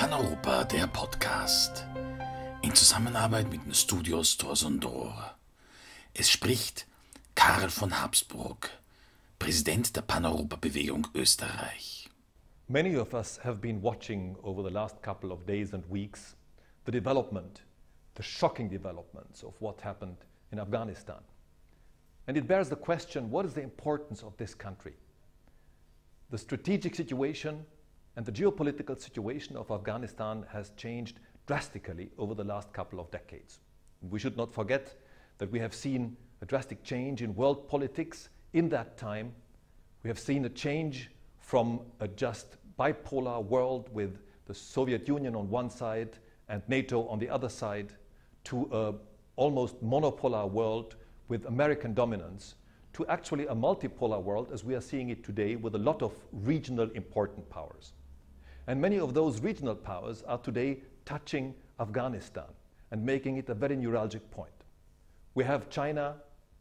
Paneuropa, der Podcast. In Zusammenarbeit mit den Studios Toison. Es spricht Karl von Habsburg, Präsident der Paneuropabewegung Österreich. Many of us have been watching over the last couple of days and weeks the development, the shocking developments of what happened in Afghanistan. And it bears the question, what is the importance of this country? The strategic situation and the geopolitical situation of Afghanistan has changed drastically over the last couple of decades. We should not forget that we have seen a drastic change in world politics in that time. We have seen a change from a just bipolar world with the Soviet Union on one side and NATO on the other side to an almost monopolar world with American dominance to actually a multipolar world as we are seeing it today with a lot of regional important powers. And many of those regional powers are today touching Afghanistan and making it a very neuralgic point. We have China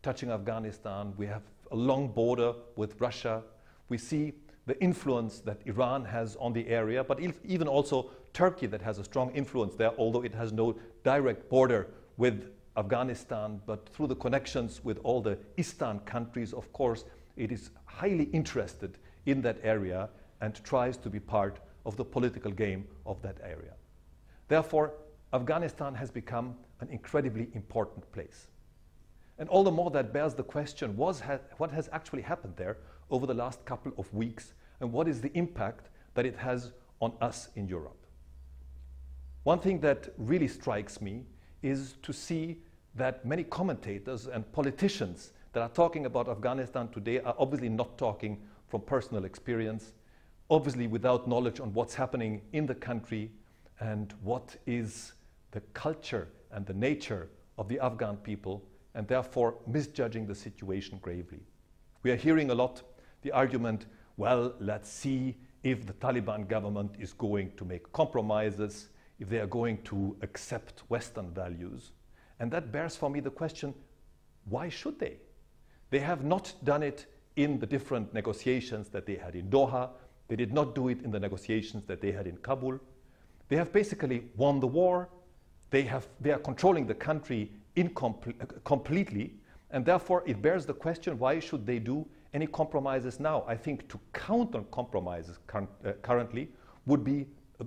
touching Afghanistan, we have a long border with Russia, we see the influence that Iran has on the area, but even also Turkey that has a strong influence there, although it has no direct border with Afghanistan, but through the connections with all the Eastern countries, of course, it is highly interested in that area and tries to be part of the political game of that area. Therefore, Afghanistan has become an incredibly important place. And all the more that bears the question, what has actually happened there over the last couple of weeks, and what is the impact that it has on us in Europe? One thing that really strikes me is to see that many commentators and politicians that are talking about Afghanistan today are obviously not talking from personal experience, obviously without knowledge on what's happening in the country and what is the culture and the nature of the Afghan people, and therefore misjudging the situation gravely. We are hearing a lot the argument, well, let's see if the Taliban government is going to make compromises, if they are going to accept Western values. And that bears for me the question, why should they? They have not done it in the different negotiations that they had in Doha. They did not do it in the negotiations that they had in Kabul. They have basically won the war. They are controlling the country completely, and therefore it bears the question, why should they do any compromises now? I think to count on compromises currently would be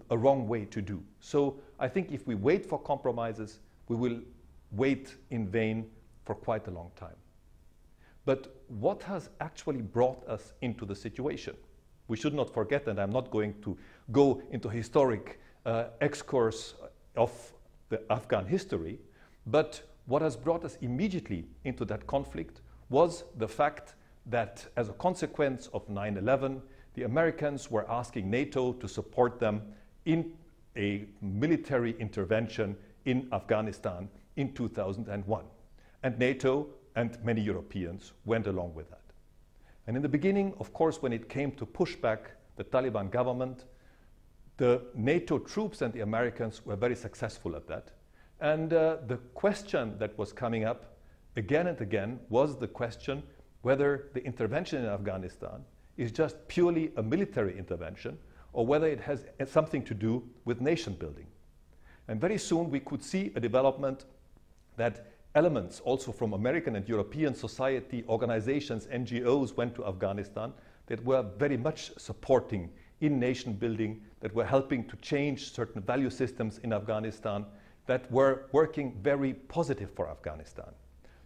a wrong way to do. So I think if we wait for compromises, we will wait in vain for quite a long time. But what has actually brought us into the situation? We should not forget, and I'm not going to go into historic excursus of the Afghan history, but what has brought us immediately into that conflict was the fact that as a consequence of 9/11, the Americans were asking NATO to support them in a military intervention in Afghanistan in 2001. And NATO and many Europeans went along with that. And in the beginning, of course, when it came to push back the Taliban government, the NATO troops and the Americans were very successful at that. And the question that was coming up again and again was the question whether the intervention in Afghanistan is just purely a military intervention or whether it has something to do with nation building. And very soon we could see a development that elements also from American and European society, organizations, NGOs went to Afghanistan that were very much supporting in nation building, that were helping to change certain value systems in Afghanistan, that were working very positive for Afghanistan.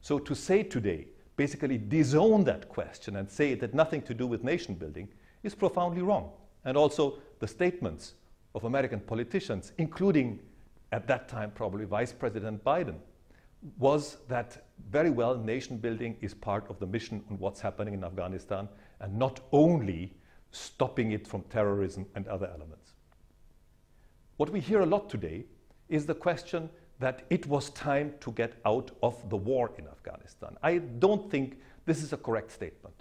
So to say today, basically disown that question and say it had nothing to do with nation building is profoundly wrong. And also the statements of American politicians, including at that time probably Vice President Biden, was that very well nation building is part of the mission on what's happening in Afghanistan and not only stopping it from terrorism and other elements. What we hear a lot today is the question that it was time to get out of the war in Afghanistan. I don't think this is a correct statement.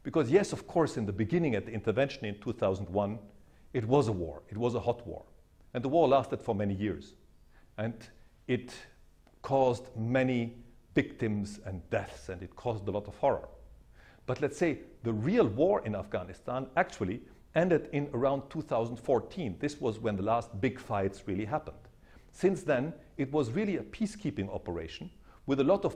Because yes, of course, in the beginning at the intervention in 2001, it was a war, it was a hot war. And the war lasted for many years. And it caused many victims and deaths, and it caused a lot of horror. But let's say the real war in Afghanistan actually ended in around 2014. This was when the last big fights really happened. Since then, it was really a peacekeeping operation with a lot of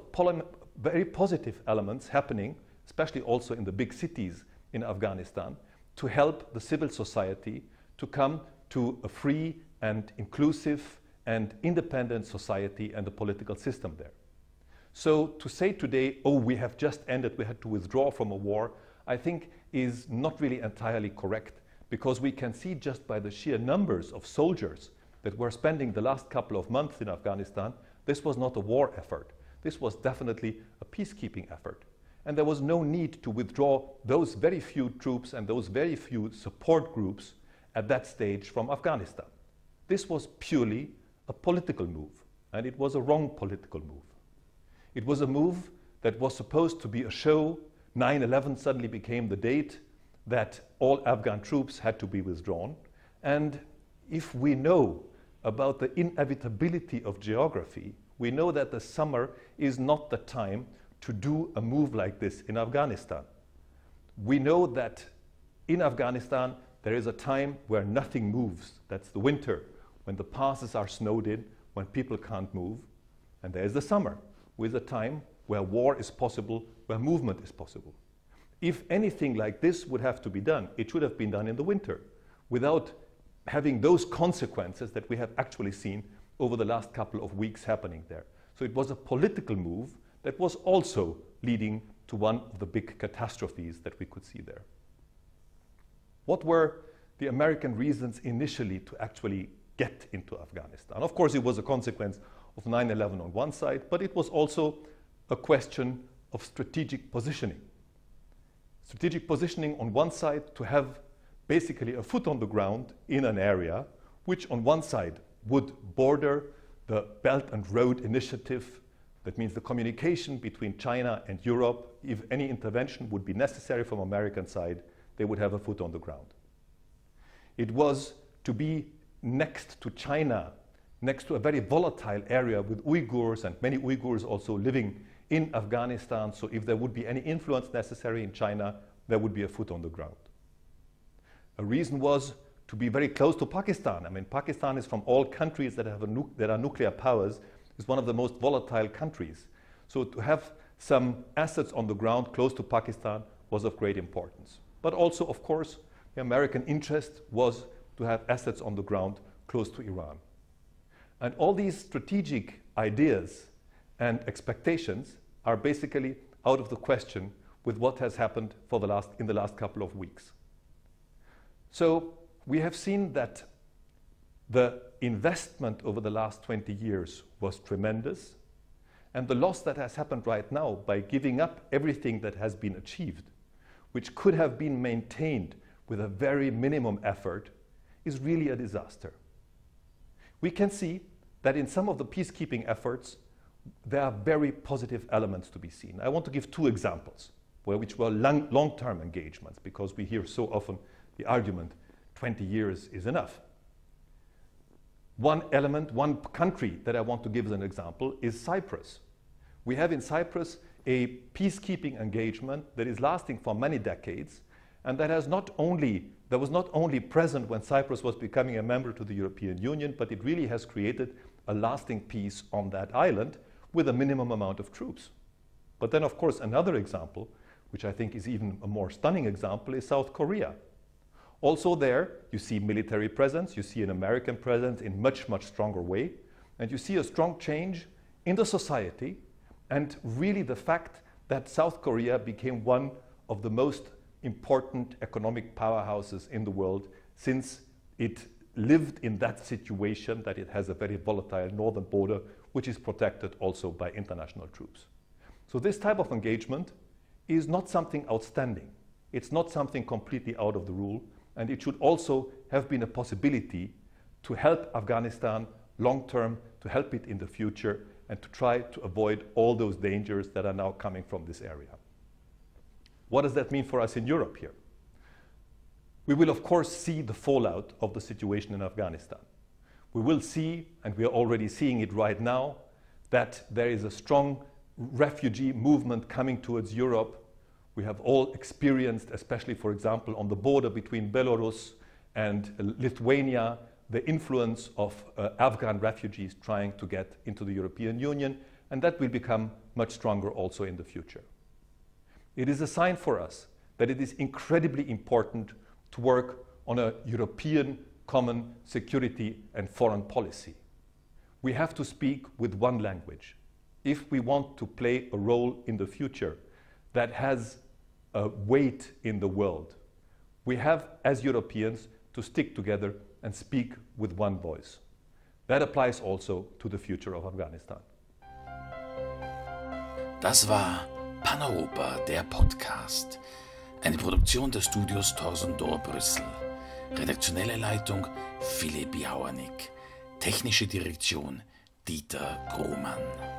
very positive elements happening, especially also in the big cities in Afghanistan, to help the civil society to come to a free and inclusive and independent society and the political system there. So to say today, oh, we have just ended, we had to withdraw from a war, I think is not really entirely correct, because we can see just by the sheer numbers of soldiers that were spending the last couple of months in Afghanistan, this was not a war effort. This was definitely a peacekeeping effort. And there was no need to withdraw those very few troops and those very few support groups at that stage from Afghanistan. This was purely a political move, and it was a wrong political move. It was a move that was supposed to be a show. 9/11 suddenly became the date that all Afghan troops had to be withdrawn. And if we know about the inevitability of geography, we know that the summer is not the time to do a move like this in Afghanistan. We know that in Afghanistan there is a time where nothing moves. That's the winter, when the passes are snowed in, when people can't move. And there is the summer, with a time where war is possible, where movement is possible. If anything like this would have to be done, it should have been done in the winter, without having those consequences that we have actually seen over the last couple of weeks happening there. So it was a political move that was also leading to one of the big catastrophes that we could see there. What were the American reasons initially to actually get into Afghanistan? Of course, it was a consequence of 9/11 on one side, but it was also a question of strategic positioning. Strategic positioning on one side to have basically a foot on the ground in an area which on one side would border the Belt and Road Initiative. That means the communication between China and Europe. If any intervention would be necessary from American side, they would have a foot on the ground. It was to be next to China, next to a very volatile area with Uyghurs and many Uyghurs also living in Afghanistan. So if there would be any influence necessary in China, there would be a foot on the ground. A reason was to be very close to Pakistan. I mean, Pakistan is, from all countries that are nuclear powers, is one of the most volatile countries. So to have some assets on the ground close to Pakistan was of great importance. But also, of course, the American interest was to have assets on the ground close to Iran. And all these strategic ideas and expectations are basically out of the question with what has happened in the last couple of weeks. So we have seen that the investment over the last 20 years was tremendous, and the loss that has happened right now by giving up everything that has been achieved, which could have been maintained with a very minimum effort, is really a disaster. We can see that in some of the peacekeeping efforts, there are very positive elements to be seen. I want to give two examples, which were long-term engagements, because we hear so often the argument, 20 years is enough. One element, one country that I want to give as an example is Cyprus. We have in Cyprus a peacekeeping engagement that is lasting for many decades, and that was not only present when Cyprus was becoming a member to the European Union, but it really has created a lasting peace on that island with a minimum amount of troops. But then, of course, another example, which I think is even a more stunning example, is South Korea. Also there, you see military presence, you see an American presence in much, much stronger way, and you see a strong change in the society, and really the fact that South Korea became one of the most important economic powerhouses in the world, since it lived in that situation that it has a very volatile northern border, which is protected also by international troops. So this type of engagement is not something outstanding. It's not something completely out of the rule, and it should also have been a possibility to help Afghanistan long-term, to help it in the future, and to try to avoid all those dangers that are now coming from this area. What does that mean for us in Europe here? We will, of course, see the fallout of the situation in Afghanistan. We will see, and we are already seeing it right now, that there is a strong refugee movement coming towards Europe, We have all experienced, especially, for example, on the border between Belarus and Lithuania, the influence of Afghan refugees trying to get into the European Union, and that will become much stronger also in the future. It is a sign for us that it is incredibly important to work on a European common security and foreign policy. We have to speak with one language if we want to play a role in the future that has a weight in the world. We have, as Europeans, to stick together and speak with one voice. That applies also to the future of Afghanistan. Das war Paneuropa, der Podcast. Eine Produktion der Studios Toison, Brüssel. Redaktionelle Leitung Philipp Jauernik. Technische Direktion Grohmann.